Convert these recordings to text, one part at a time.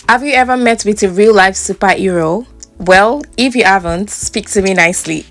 Have you ever met with a real life superhero? Well, if you haven't, speak to me nicely.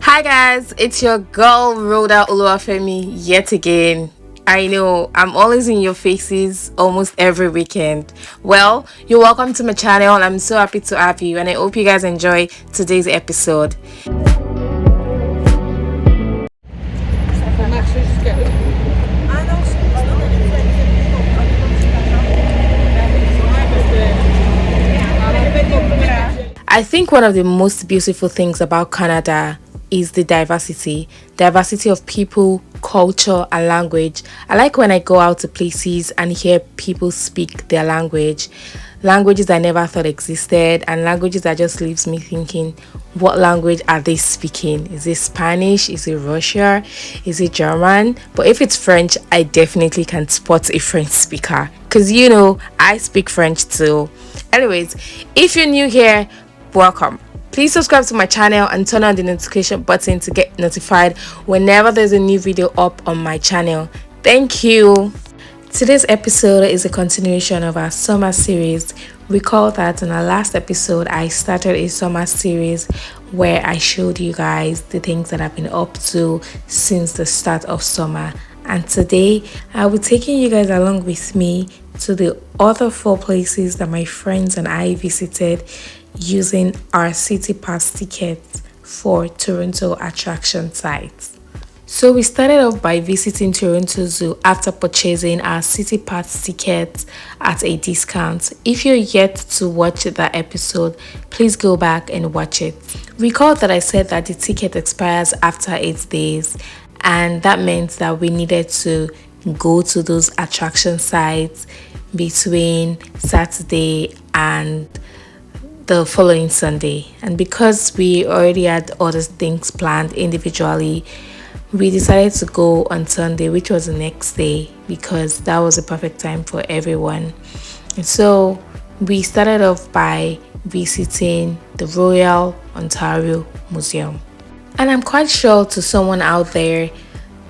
Hi guys, it's your girl Rhoda Oluwafemi yet again. I know I'm always in your faces almost every weekend. Well, you're welcome to my channel. I'm so happy to have you, and I hope you guys enjoy today's episode. I think one of the most beautiful things about Canada is the diversity of people, culture, and language. I like when I go out to places and hear people speak their languages I never thought existed, and languages that just leaves me thinking, what language are they speaking? Is it Spanish? Is it Russia? Is it German? But if it's French, I definitely can spot a French speaker, because I speak French too. Anyways, if you're new here, welcome. Please subscribe to my channel and turn on the notification button to get notified whenever there's a new video up on my channel. Thank you. Today's episode is a continuation of our summer series. Recall that in our last episode I started a summer series where I showed you guys the things that I've been up to since the start of summer, and today I'll be taking you guys along with me to the other 4 places that my friends and I visited using our city pass tickets for Toronto attraction sites. So we started off by visiting Toronto Zoo after purchasing our city pass tickets at a discount. If you're yet to watch that episode, please go back and watch it. Recall that I said that the ticket expires after 8 days, and that meant that we needed to go to those attraction sites between Saturday and the following Sunday. And because we already had other things planned individually, we decided to go on Sunday, which was the next day, because that was a perfect time for everyone. And so we started off by visiting the Royal Ontario Museum. And I'm quite sure to someone out there,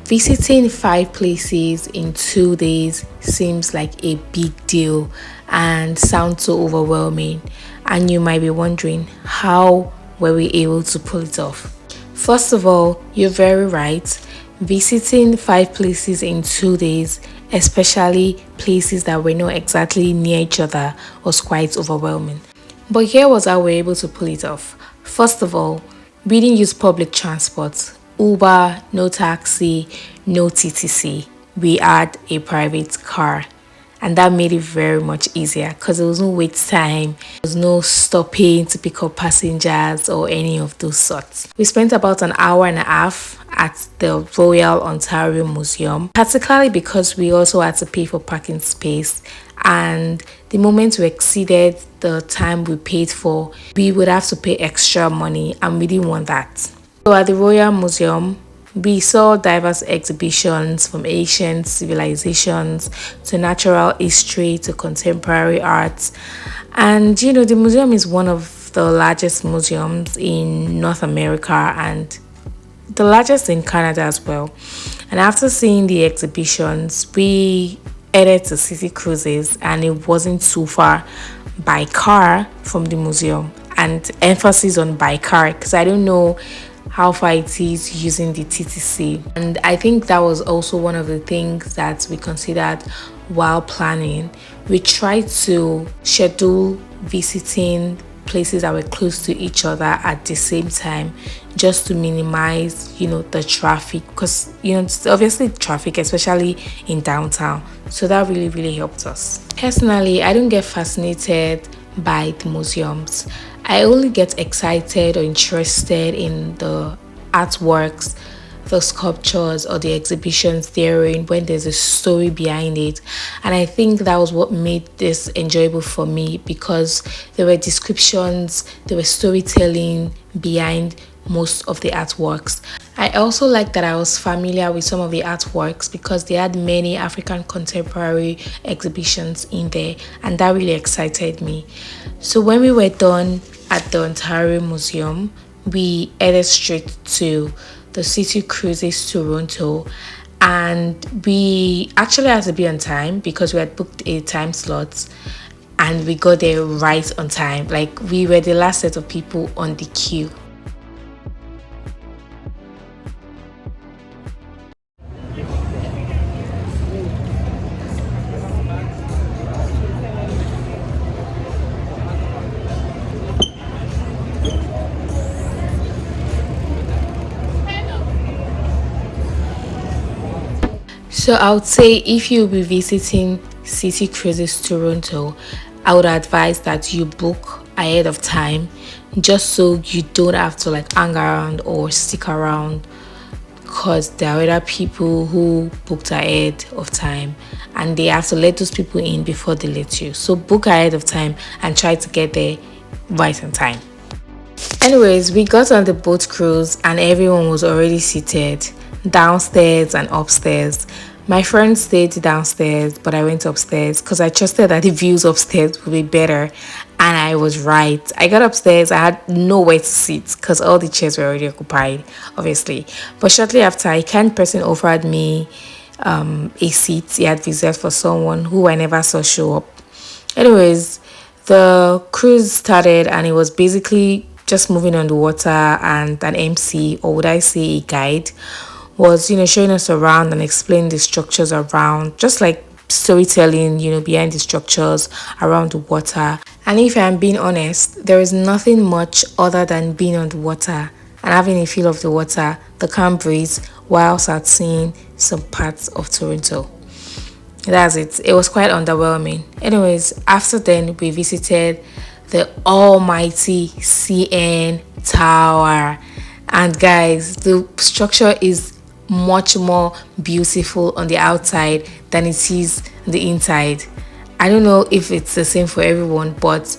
visiting 5 places in 2 days seems like a big deal and sounds so overwhelming. And you might be wondering, how were we able to pull it off? First of all, you're very right. Visiting 5 places in 2 days, especially places that were not exactly near each other, was quite overwhelming. But here was how we were able to pull it off. First of all, we didn't use public transport. Uber, no taxi, no TTC. We had a private car, and that made it very much easier because there was no wait time, there was no stopping to pick up passengers or any of those sorts. We spent about an hour and a half at the Royal Ontario Museum, particularly because we also had to pay for parking space, and the moment we exceeded the time we paid for, we would have to pay extra money, and we didn't want that. So at the Royal Museum, we saw diverse exhibitions from ancient civilizations to natural history to contemporary arts. And the museum is one of the largest museums in North America and the largest in Canada as well. And after seeing the exhibitions, we headed to city cruises, and it wasn't too far by car from the museum. And emphasis on by car, because I don't know how far it is using the TTC. And I think that was also one of the things that we considered while planning. We tried to schedule visiting places that were close to each other at the same time, just to minimize the traffic, because it's obviously traffic, especially in downtown. So that really helped us. Personally, I don't get fascinated by the museums. I only get excited or interested in the artworks, the sculptures, or the exhibitions therein when there's a story behind it. And I think that was what made this enjoyable for me, because there were descriptions, there was storytelling behind most of the artworks. I also like that I was familiar with some of the artworks because they had many African contemporary exhibitions in there, and that really excited me. So when we were done at the Ontario Museum, we headed straight to the City Cruises Toronto, and we actually had to be on time because we had booked a time slot, and we got there right on time. Like, we were the last set of people on the queue. So I would say if you'll be visiting City Cruises Toronto, I would advise that you book ahead of time just so you don't have to like hang around or stick around, because there are other people who booked ahead of time and they have to let those people in before they let you. So book ahead of time and try to get there right on time. Anyways, we got on the boat cruise and everyone was already seated downstairs and upstairs. My friend stayed downstairs, but I went upstairs because I trusted that the views upstairs would be better. And I was right. I got upstairs, I had nowhere to sit because all the chairs were already occupied, obviously. But shortly after, a kind person offered me a seat he had reserved for someone who I never saw show up. Anyways, the cruise started and it was basically just moving on the water, and an MC, or would I say a guide, was showing us around and explaining the structures around, just like storytelling behind the structures around the water. And if I'm being honest, there is nothing much other than being on the water and having a feel of the water, the calm breeze, whilst at seeing some parts of Toronto. That's it. It was quite underwhelming. Anyways, after then, we visited the almighty CN Tower. And guys, the structure is much more beautiful on the outside than it is on the inside. I don't know if it's the same for everyone, but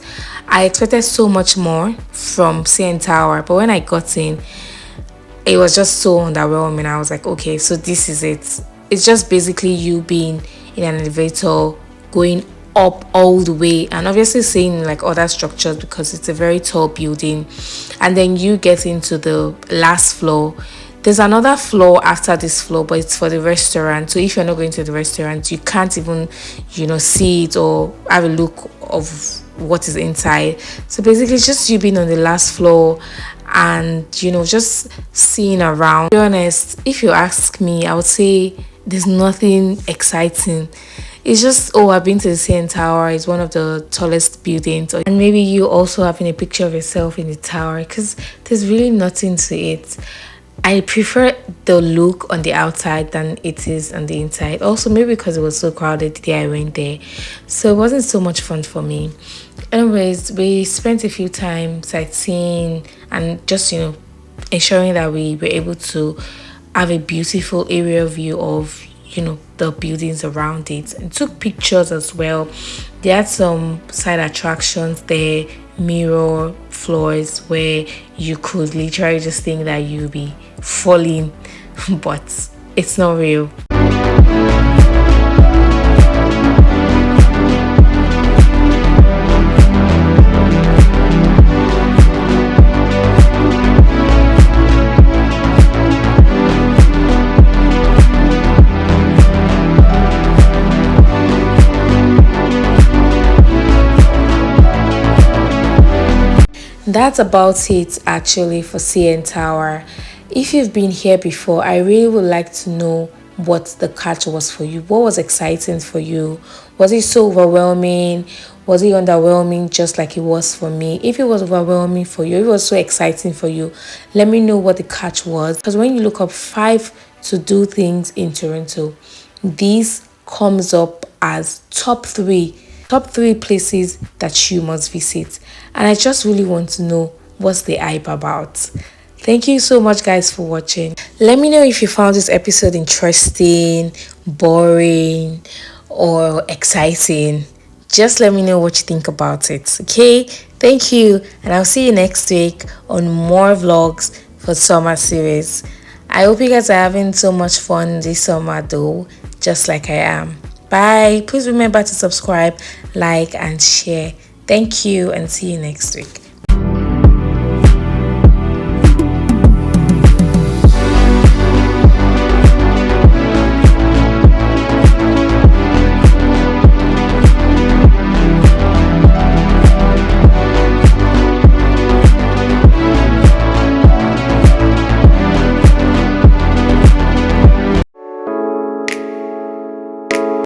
I expected so much more from CN Tower. But when I got in, it was just so underwhelming. I was like, okay, so this is it. It's just basically you being in an elevator going up all the way, and obviously seeing like other structures because it's a very tall building. And then you get into the last floor. There's another floor after this floor, but it's for the restaurant. So if you're not going to the restaurant, you can't even see it or have a look of what is inside. So basically it's just you being on the last floor and just seeing around. To be honest, if you ask me, I would say there's nothing exciting. It's just, oh, I've been to the CN Tower. It's one of the tallest buildings. And maybe you also having a picture of yourself in the tower, because there's really nothing to it. I prefer the look on the outside than it is on the inside. Also, maybe because it was so crowded the day I went there. So it wasn't so much fun for me. Anyways, we spent a few time sightseeing and just, ensuring that we were able to have a beautiful area view of the buildings around it, and took pictures as well. They had some side attractions there, mirror floors, where you could literally just think that you'll be falling but it's not real. That's about it actually for CN Tower. If you've been here before, I really would like to know what the catch was for you. What was exciting for you? Was it so overwhelming? Was it underwhelming just like it was for me? If it was overwhelming for you, if it was so exciting for you, let me know what the catch was. Because when you look up 5 to do things in Toronto, this comes up as top three places that you must visit. And I just really want to know what's the hype about. Thank you so much, guys, for watching. Let me know if you found this episode interesting, boring, or exciting. Just let me know what you think about it. Okay, thank you, and I'll see you next week on more vlogs for summer series. I hope you guys are having so much fun this summer though, just like I am. Bye. Please remember to subscribe, like, and share. Thank you, and see you next week.